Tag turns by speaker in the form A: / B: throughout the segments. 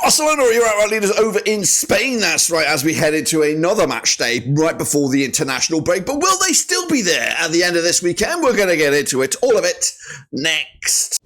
A: Barcelona are your outright leaders over in Spain, that's right, as we head into another match day right before the international break. But will they still be there at the end of this weekend? We're going to get into it, all of it, next.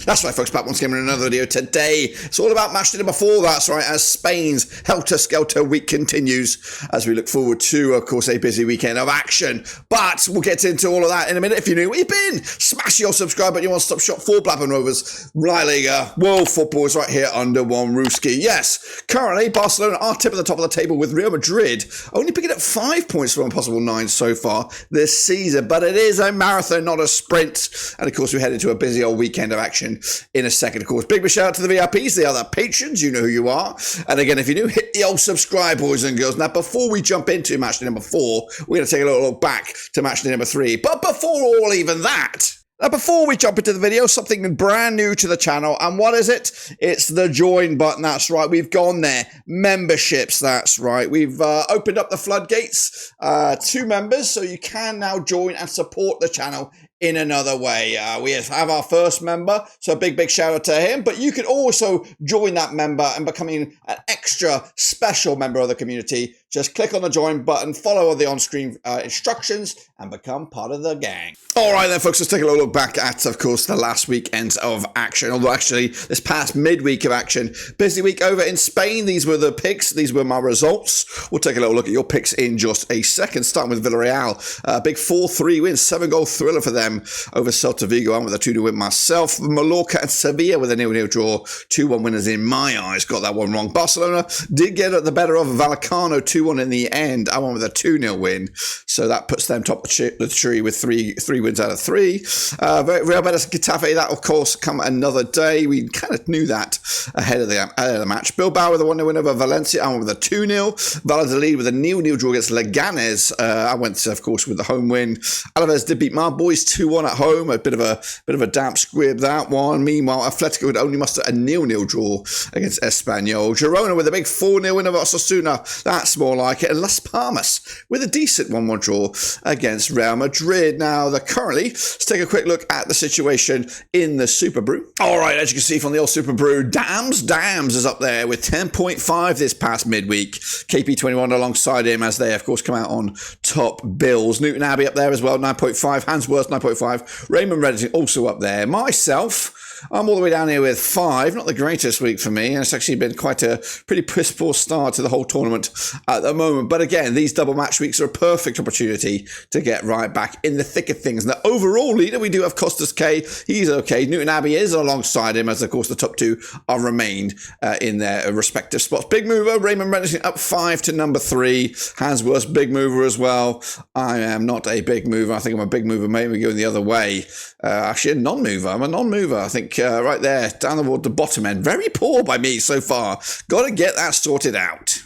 A: That's right, folks, back once again in another video today. It's all about match day number 4, that's right, as Spain's helter-skelter week continues as we look forward to, of course, a busy weekend of action. But we'll get into all of that in a minute. If you're new, where you been? Smash your subscribe button, your one-stop shop for Blackburn Rovers, La Liga, world football is right here under one Ruski. Yes, currently, Barcelona are tipping the top of the table with Real Madrid, only picking up 5 points from a possible 9 so far this season. But it is a marathon, not a sprint. And, of course, we head into a busy old weekend of action in a second, of course. Big shout out to the VIPs, the other patrons, you know who you are. And again, if you're new, hit the old subscribe, boys and girls. Now, before we jump into match day number 4, we're going to take a little look back to match day number 3. But before all even that, now, before we jump into the video, something brand new to the channel. And what is it? It's the join button. That's right. We've gone there. Memberships. That's right. We've opened up the floodgates to members, so you can now join and support the channel in another way. We have our first member, so a big shout out to him. But you can also join that member and becoming an extra special member of the community. Just click on the join button, follow the on-screen instructions, and become part of the gang. All right then, folks, let's take a little look back at, of course, the last weekend of action. Although, actually, this past midweek of action. Busy week over in Spain. These were the picks. These were my results. We'll take a little look at your picks in just a second. Starting with Villarreal. Big 4-3 win, 7-goal thriller for them over Celta Vigo. I'm with a 2-0 win myself. Mallorca and Sevilla with a 0-0 draw. 2-1 winners in my eyes. Got that one wrong. Barcelona did get at the better of Vallecano 2-1 in the end. I won with a 2-0 win. So that puts them top of the tree with three wins out of 3. Real Betis and Getafe, that of course come another day. We kind of knew that ahead of the match. Bilbao with a 1-0 win over Valencia. I went with a 2-0. Valladolid with a 0-0 draw against Leganes. I went, of course, with the home win. Alaves did beat my boys 2-1 at home. A bit of a damp squib, that one. Meanwhile, Atletico would only muster a 0-0 draw against Espanyol. Girona with a big 4-0 win over Osasuna. That's more like it. And Las Palmas with a decent 1-1 draw against Real Madrid. Now, currently, let's take a quick look at the situation in the Super Brew. All right, as you can see from the old Super Brew, Dams is up there with 10.5 this past midweek. KP21 alongside him as they, of course, come out on top bills. Newton Abbey up there as well, 9.5. Hansworth, 9.5. Raymond Reddington also up there. Myself, I'm all the way down here with 5. Not the greatest week for me, and it's actually been quite a pretty piss-poor start to the whole tournament at the moment. But again, these double match weeks are a perfect opportunity to get right back in the thick of things. And the overall leader, we do have Costas K. He's okay. Newton Abbey is alongside him, as of course the top 2 are remained in their respective spots. Big mover, Raymond Reddington up 5 to number 3. Hansworth, big mover as well. I am not a big mover. I think I'm a big mover, maybe going the other way. Actually, a non-mover. I'm a non-mover, I think. Right there, down the bottom end. Very poor by me so far. Got to get that sorted out.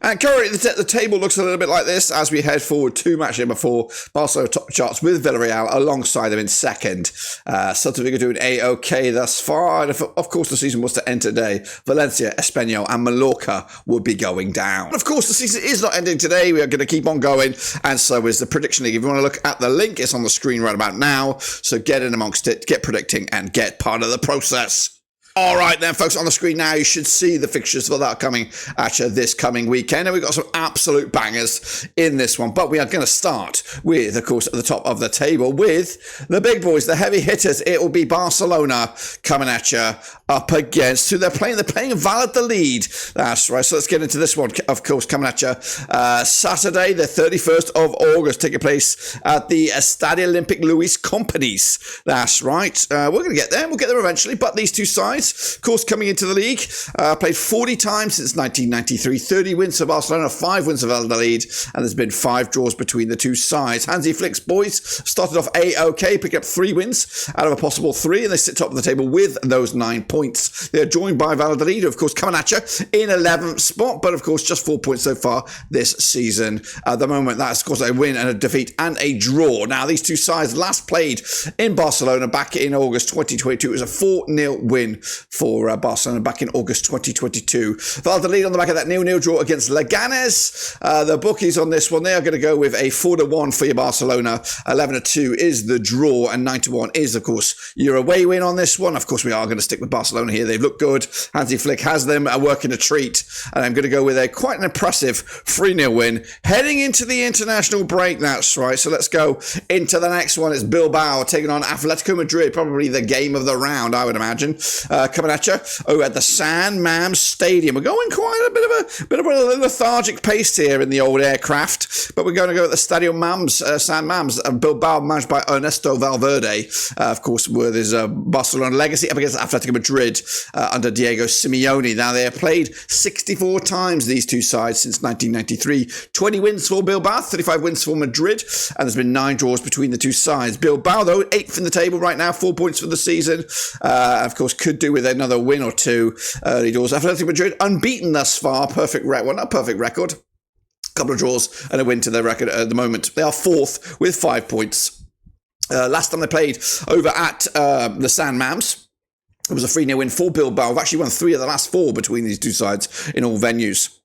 A: And currently, the table looks a little bit like this as we head forward to match number 4. Barcelona top charts with Villarreal alongside them in second. Celta Vigo doing A-OK thus far. And if, of course, the season was to end today, Valencia, Espanyol and Mallorca would be going down. And of course, the season is not ending today. We are going to keep on going. And so is the Prediction League. If you want to look at the link, it's on the screen right about now. So get in amongst it, get predicting, and get part of the process. All right, then, folks, on the screen now, you should see the fixtures for that coming at you this coming weekend. And we've got some absolute bangers in this one. But we are going to start with, of course, at the top of the table with the big boys, the heavy hitters. It will be Barcelona coming at you up against who they're playing. They're playing Valladolid. That's right. So let's get into this one, of course, coming at you Saturday, the 31st of August, taking place at the Estadio Olympic Luis Companys. That's right. We're going to get there. We'll get there eventually. But these two sides, of course, coming into the league, played 40 times since 1993. 30 wins for Barcelona, 5 wins for Valladolid, and there's been 5 draws between the two sides. Hansi Flick's boys started off A-OK, picking up 3 wins out of a possible 3, and they sit top of the table with those 9 points. They're joined by Valladolid, of course, coming at you in 11th spot, but of course, just 4 points so far this season. At the moment, that's, of course, a win and a defeat and a draw. Now, these two sides last played in Barcelona back in August 2022. It was a 4-0 win for Barcelona back in August 2022. Valladolid on the back of that 0-0 draw against Leganes. The bookies on this one, they are going to go with a 4-1 for your Barcelona. 11-2 is the draw, and 9-1 is, of course, your away win on this one. Of course, we are going to stick with Barcelona here. They've looked good. Hansi Flick has them working a treat, and I'm going to go with a quite an impressive 3-0 win heading into the international break. That's right. So let's go into the next one. It's Bilbao taking on Atletico Madrid, probably the game of the round, I would imagine. Coming at you at the San Mamés Stadium. We're going quite a bit of a lethargic pace here in the old aircraft, but we're going to go at the Stadio Mams, San Mamés, Bilbao, managed by Ernesto Valverde, of course, with his Barcelona legacy up against Atletico Madrid under Diego Simeone. Now, they have played 64 times, these two sides, since 1993. 20 wins for Bilbao, 35 wins for Madrid, and there's been 9 draws between the two sides. Bilbao, though, 8th in the table right now, 4 points for the season. Of course, could do with another win or two early doors. Atletico Madrid, unbeaten thus far, perfect record. Well, not perfect record. Couple of draws and a win to their record at the moment. They are 4th with 5 points. Last time they played over at the San Mamés, it was a 3-0 win for Bilbao. We've actually won 3 of the last 4 between these two sides in all venues.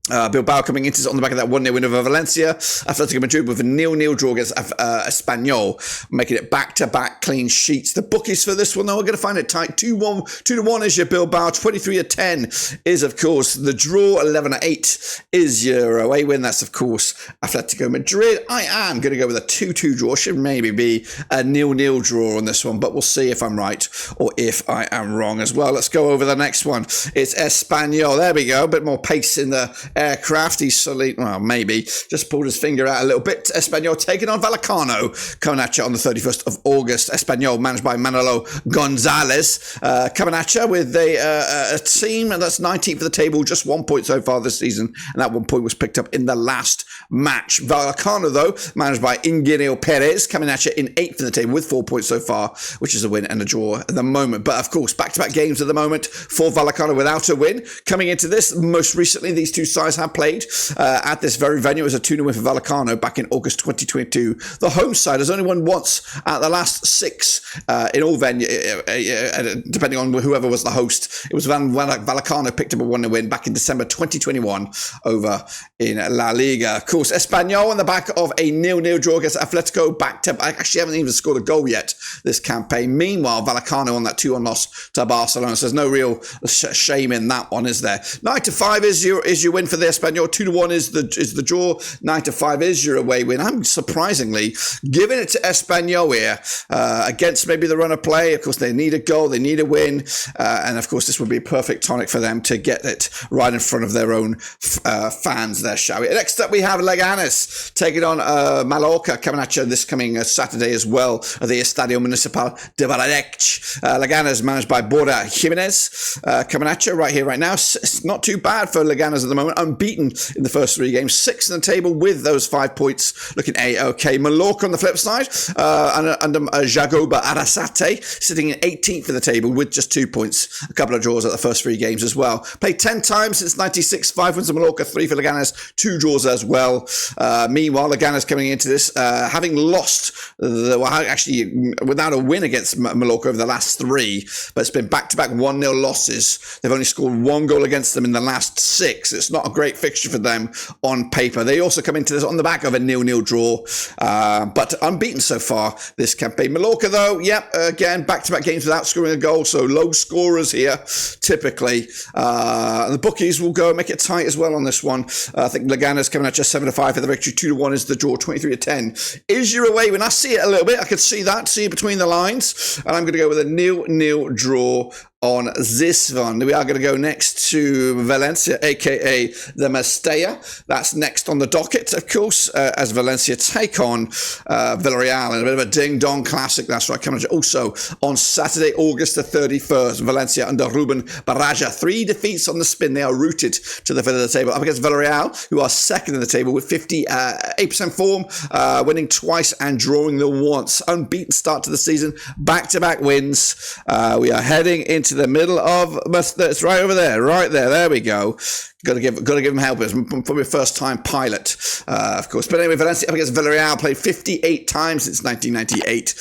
A: Bilbao coming into on the back of that 1-0 win over Valencia. Atletico Madrid with a 0-0 draw against Espanyol, making it back-to-back clean sheets. The bookies for this one, though, we're going to find it tight. 2-1 is your Bilbao. 23-10 is, of course, the draw. 11-8 is your away win. That's, of course, Atletico Madrid. I am going to go with a 2-2 draw. Should maybe be a 0-0 draw on this one, but we'll see if I'm right or if I am wrong as well. Let's go over the next one. It's Espanyol. There we go. A bit more pace in the aircraft. He's suddenly, well, maybe just pulled his finger out a little bit. Espanyol taking on Vallecano, coming at you on the 31st of August. Espanyol managed by Manolo Gonzalez, coming at you with a team that's 19th for the table, just 1 point so far this season, and that 1 point was picked up in the last match. Vallecano, though, managed by Ingeniero Perez, coming at you in 8th in the table with 4 points so far, which is a win and a draw at the moment. But of course, back-to-back games at the moment for Vallecano without a win. Coming into this, most recently, these two sides have played at this very venue as a 2-0 win for Vallecano back in August 2022. The home side has only won once at the last 6 in all venues, depending on whoever was the host. It was Vallecano picked up a 1-0 win back in December 2021 over in La Liga. Of course, Espanyol on the back of a 0-0 draw against Atletico, back-to-back. Actually haven't even scored a goal yet this campaign. Meanwhile, Vallecano on that 2-1 loss to Barcelona. So there's no real shame in that one, is there? 9-5 is your win for the Espanyol. 2-1 is the draw. 9-5 is your away win. I'm surprisingly giving it to Espanyol here against maybe the run of play. Of course, they need a goal, they need a win, and of course, this would be a perfect tonic for them to get it right in front of their own fans there, shall we? Next up, we have Leganes taking on Mallorca, coming at you this coming Saturday as well at the Estadio Municipal de Vallecano. Leganes managed by Borja Jimenez, coming at you right here, right now. It's not too bad for Leganes at the moment. Unbeaten in the first 3 games, 6th in the table with those 5 points, looking A-OK. Mallorca on the flip side, under Jagoba Arrasate, sitting in 18th in the table with just 2 points. A couple of draws at the first 3 games as well. Played 10 times since 96, 5 wins for Mallorca, 3 for Leganes, 2 draws as well. Meanwhile, Leganes coming into this, having lost, actually without a win against Mallorca over the last 3, but it's been back-to-back 1-0 losses. They've only scored 1 goal against them in the last 6. It's not a great fixture for them on paper. They also come into this on the back of a 0-0 draw, but unbeaten so far this campaign. Mallorca, though, again, back-to-back games without scoring a goal, so low scorers here, typically. The bookies will go and make it tight as well on this one. I think Leganes coming at just 7-5 for the victory. 2-1 is the draw. 23-10 is your away win. I see it a little bit. I could see it between the lines, and I'm going to go with a 0-0 draw on this one. We are going to go next to Valencia, aka the Mestalla. That's next on the docket, of course, as Valencia take on Villarreal in a bit of a ding-dong classic. That's right, coming also on Saturday, August the 31st. Valencia under Ruben Baraja. 3 defeats on the spin. They are rooted to the middle of the table up against Villarreal, who are second in the table with 58% form, winning twice and drawing the once. Unbeaten start to the season, back-to-back wins. We are heading into the middle of, it's right over there, there we go. Got to give him help. It's probably a first-time pilot, of course. But anyway, Valencia up against Villarreal, played 58 times since 1998.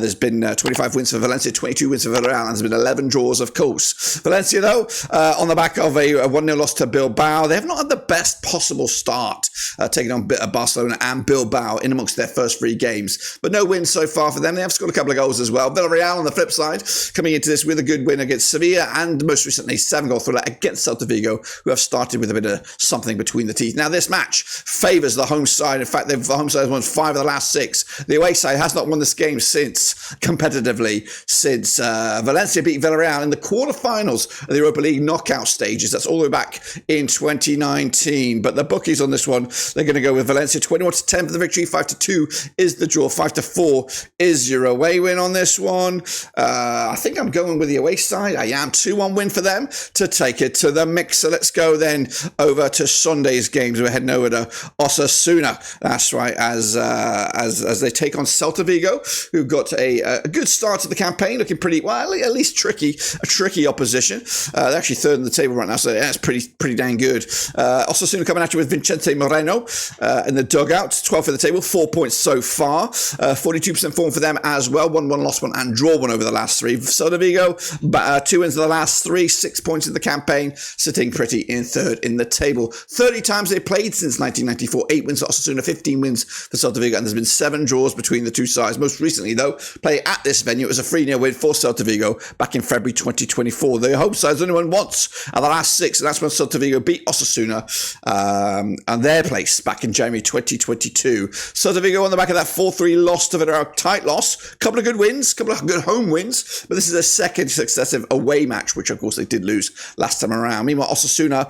A: There's been 25 wins for Valencia, 22 wins for Villarreal, and there's been 11 draws, of course. Valencia, though, on the back of a 1-0 loss to Bilbao, they have not had the best possible start, taking on Barcelona and Bilbao in amongst their first 3 games. But no wins so far for them. They have scored a couple of goals as well. Villarreal, on the flip side, coming into this with a good win against Sevilla, and most recently, 7-goal thriller against Celta Vigo, who have started with a bit of something between the teeth. Now, this match favours the home side. In fact, the home side has won 5 of the last 6. The away side has not won this game competitively since Valencia beat Villarreal in the quarterfinals of the Europa League knockout stages. That's all the way back in 2019. But the bookies on this one, they're going to go with Valencia 21-10 for the victory, 5-2 is the draw, 5-4 is your away win on this one. I think I'm going with the away side. I am 2-1 win for them to take it to the mix. So let's go then over to Sunday's games. We're heading over to Osasuna. That's right, as they take on Celta Vigo, who got a good start to the campaign, looking pretty, well, at least tricky opposition. They're actually third in the table right now, so that's pretty dang good. Osasuna coming at you with Vicente Moreno in the dugout, 12th for the table, 4 points so far. 42% form for them as well. 1-1, lost 1, and draw 1 over the last 3. Celta Vigo, 2 wins of the last 3, 6 points in the campaign, sitting pretty in third in the table. 30 times they played since 1994. 8 wins for Osasuna, 15 wins for Celta Vigo, and there's been 7 draws between the two sides. Most recently, though, play at this venue, it was a 3-0 win for Celta Vigo back in February 2024. The home side's only won once of the last 6, and that's when Celta Vigo beat Osasuna and their place back in January 2022. Celta Vigo on the back of that 4-3 loss to Villarreal, tight loss. Couple of good wins, couple of good home wins, but this is a second successive away match, which of course they did lose last time around. Meanwhile, Osasuna,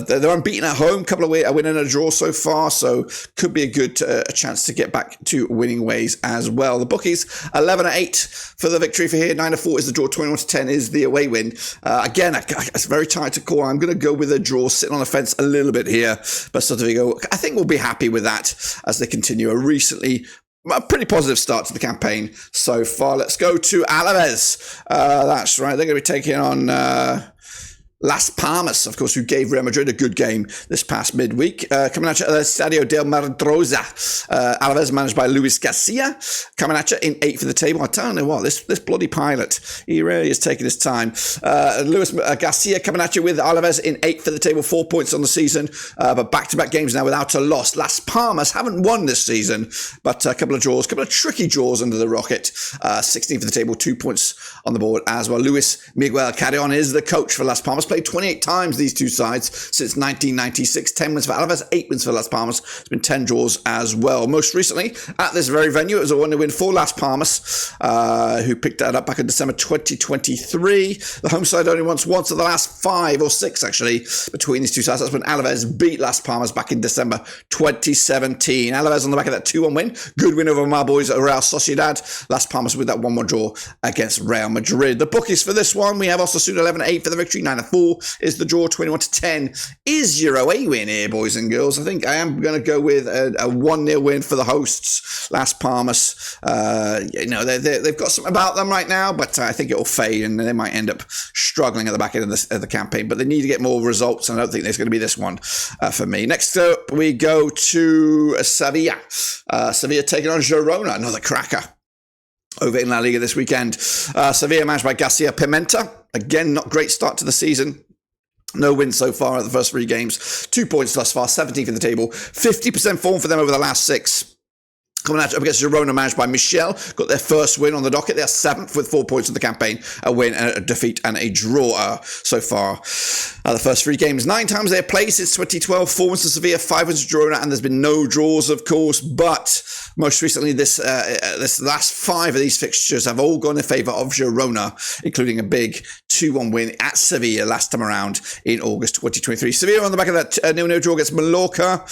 A: they're unbeaten at home, couple of a win and a draw so far, so could be a good chance to get back to winning ways as well. The bookies, 11-8 for the victory for here, 9-4 is the draw, 21-10 is the away win. Again, it's very tight to call. I'm going to go with a draw, sitting on the fence a little bit here, but Celta Vigo, I think we'll be happy with that as they continue a pretty positive start to the campaign so far. Let's go to Alaves. That's right, they're going to be taking on Las Palmas, of course, who gave Real Madrid a good game this past midweek. Coming at you at the Estadio del Madroza. Alaves managed by Luis Garcia. Coming at you in 8th for the table. I tell you what, this bloody pilot, he really is taking his time. Luis Garcia coming at you with Alaves in 8th for the table, 4 points on the season, but back-to-back games now without a loss. Las Palmas haven't won this season, but a couple of draws, couple of tricky draws under the rocket. 16th for the table, 2 points on the board as well. Luis Miguel Carrion is the coach for Las Palmas. Played 28 times these two sides since 1996. 10 wins for Alaves, 8 wins for Las Palmas. There's been 10 draws as well. Most recently, at this very venue, it was a 1-0 win for Las Palmas, who picked that up back in December 2023. The home side only once of the last 5 or 6, actually, between these two sides. That's when Alaves beat Las Palmas back in December 2017. Alaves on the back of that 2-1 win. Good win over my boys at Real Sociedad. Las Palmas with that 1-1 draw against Real Madrid. The bookies for this one, we have Osasuna 11-8 for the victory, 9-4 is the draw, 21-10 is your away win here, boys and girls. I think I am going to go with a 1-0 win for the hosts, Las Palmas. They've got something about them right now, but I think it will fade and they might end up struggling at the back end of the campaign, but they need to get more results, and I don't think there's going to be this one for me. Next up, we go to Sevilla. Sevilla taking on Girona, another cracker over in La Liga this weekend. Sevilla managed by Garcia Pimenta. Again, not great start to the season. No wins so far at the first 3 games. 2 points thus far, 17th in the table. 50% form for them over the last 6. Coming out up against Girona, managed by Michel, got their first win on the docket. They're 7th with 4 points in the campaign, a win, a defeat, and a draw so far. The first 3 games, 9 times they've played since 2012. 4 wins to Sevilla, 5 wins to Girona, and there's been no draws, of course. But most recently, this last 5 of these fixtures have all gone in favour of Girona, including a big 2-1 win at Sevilla last time around in August 2023. Sevilla on the back of that 0-0 draw against Mallorca.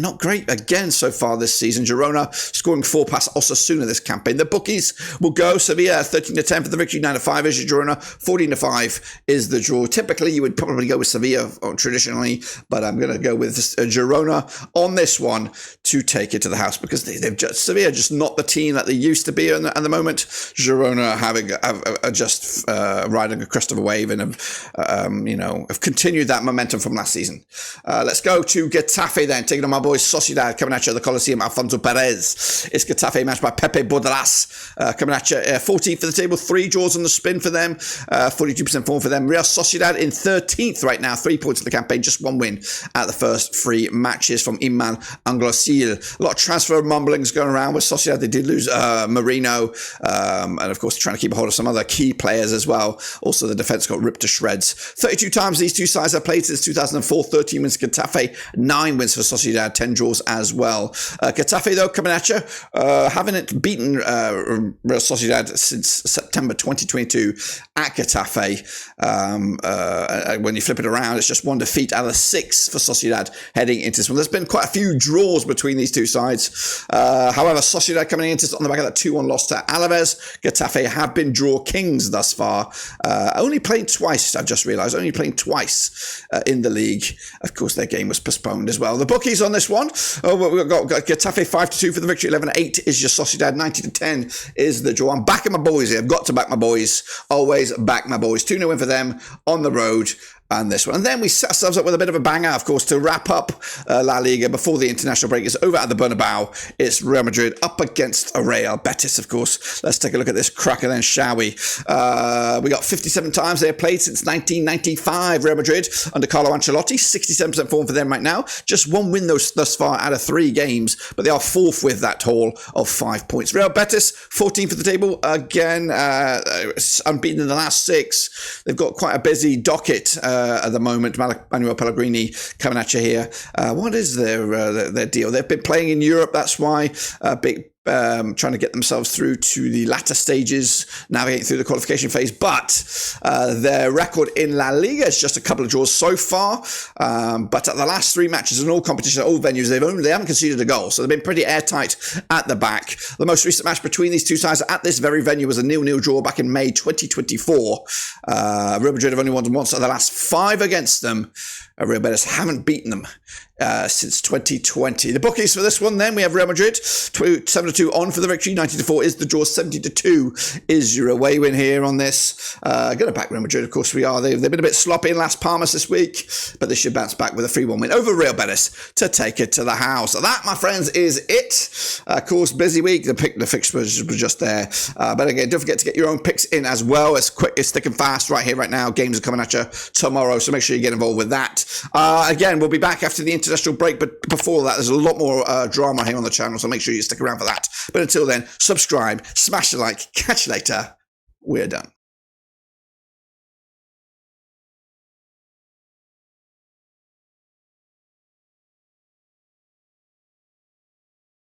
A: Not great again so far this season. in Girona, scoring 4 past Osasuna this campaign. The bookies will go Sevilla 13-10 for the victory, 9-5 is Girona, 14-5 is the draw. Typically, you would probably go with Sevilla traditionally, but I'm going to go with Girona on this one to take it to the house because Sevilla are just not the team that they used to be at the moment. Girona have just riding a crest of a wave and have continued that momentum from last season. Let's go to Getafe then, taking on my boys Sociedad, coming at you at the Coliseum, Alfonso Perez. It's Getafe matched by Pepe Bordalas, coming at you 14th for the table, 3 draws on the spin for them, 42% form for them. Real Sociedad in 13th right now, 3 points in the campaign, just 1 win at the first 3 matches from Iman Anglosile. A lot of transfer mumblings going around with Sociedad. They did lose Marino, and of course trying to keep a hold of some other key players as well. Also, the defence got ripped to shreds. 32 times these two sides have played since 2004, 13 wins Getafe, 9 wins for Sociedad, 10 draws as well. Getafe, though, coming at you, haven't beaten Real Sociedad since September 2022 at Getafe. When you flip it around, it's just 1 defeat out of 6 for Sociedad heading into this one. There's been quite a few draws between these two sides. However, Sociedad coming into this on the back of that 2-1 loss to Alaves. Getafe have been draw kings thus far. Only playing twice, I've just realised, only playing twice in the league. Of course, their game was postponed as well. The bookies on this one, we've got Getafe 5-2 for the victory, 11-8 is your Sociedad, 90-10 is the draw. I'm backing my boys here. I've got to back my boys. Always back my boys. 2-0 win for them on the road. And this one. And then we set ourselves up with a bit of a banger, of course, to wrap up La Liga before the international break. It's over at the Bernabeu. It's Real Madrid up against Real Betis, of course. Let's take a look at this cracker then, shall we? We got 57 times they have played since 1995, Real Madrid, under Carlo Ancelotti. 67% form for them right now. Just 1 win thus far out of 3 games, but they are 4th with that haul of 5 points. Real Betis, 14th for the table. Again, unbeaten in the last 6. They've got quite a busy docket at the moment. Manuel Pellegrini coming at you here. What is their deal? They've been playing in Europe, that's why. Trying to get themselves through to the latter stages, navigating through the qualification phase, but their record in La Liga is just a couple of draws so far, but at the last 3 matches in all competitions, all venues, they haven't conceded a goal, so they've been pretty airtight at the back. The most recent match between these two sides at this very venue was a 0-0 draw back in May 2024. Real Madrid have only won once of the last 5 against them. Real Betis haven't beaten them since 2020. The bookies for this one then, we have Real Madrid 7-2 on for the victory, 90-4 is the draw, 70-2 is your away win here on this. Going to back Real Madrid, of course we are. They've been a bit sloppy in Las Palmas this week, but they should bounce back with a 3-1 win over Real Betis to take it to the house. So that, my friends, is it. Of course, busy week. The fixtures were just there. But again, don't forget to get your own picks in as well. It's quick, it's thick and fast right here, right now. Games are coming at you tomorrow, so make sure you get involved with that. Again, we'll be back after the international break, but before that, there's a lot more drama here on the channel, so make sure you stick around for that. But until then, subscribe, smash the like, catch you later. We're done.